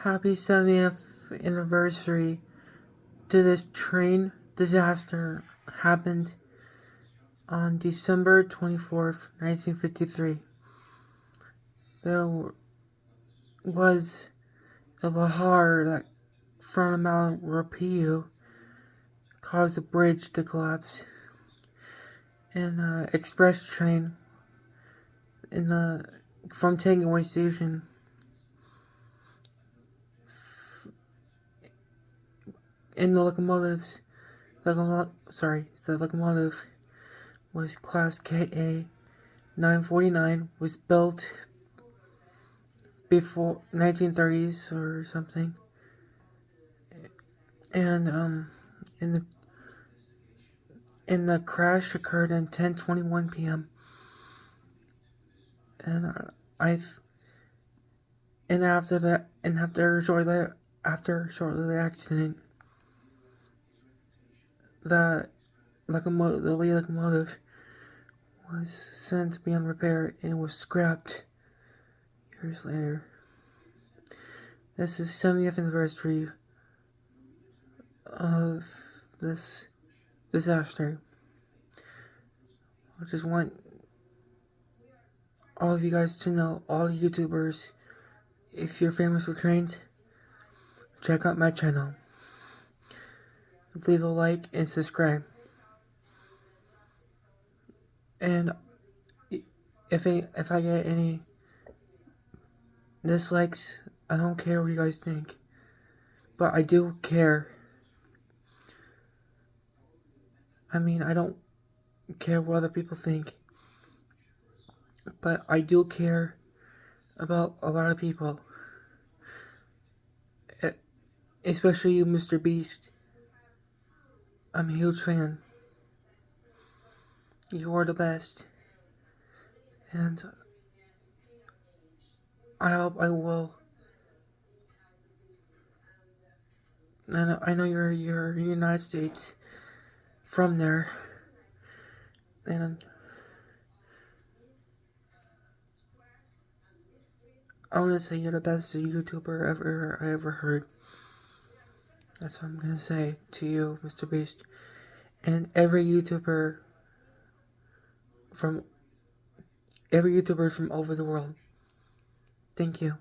Happy 70th anniversary to this train disaster happened on December 24th, 1953. There was a lahar that from Mount Rapiu caused the bridge to collapse. An express train from Tangiwai station in the the locomotive was Class KA 949, was built before 1930s or something, and the crash occurred at 10:21 p.m. and after shortly the accident, the lead locomotive was sent beyond repair and was scrapped years later. This is 70th anniversary of this disaster. I just want all of you guys to know, all YouTubers, if you're famous with trains, check out my channel. Leave a like and subscribe. And if I get any dislikes, I don't care what you guys think. But I do care. I mean, I don't care what other people think. But I do care about a lot of people. Especially you, Mr. Beast. I'm a huge fan. You are the best. And I hope I will. I know you're in the United States, from there, and I want to say you're the best YouTuber I ever heard. That's what I'm gonna say to you, Mr. Beast, and every YouTuber from over the world. Thank you.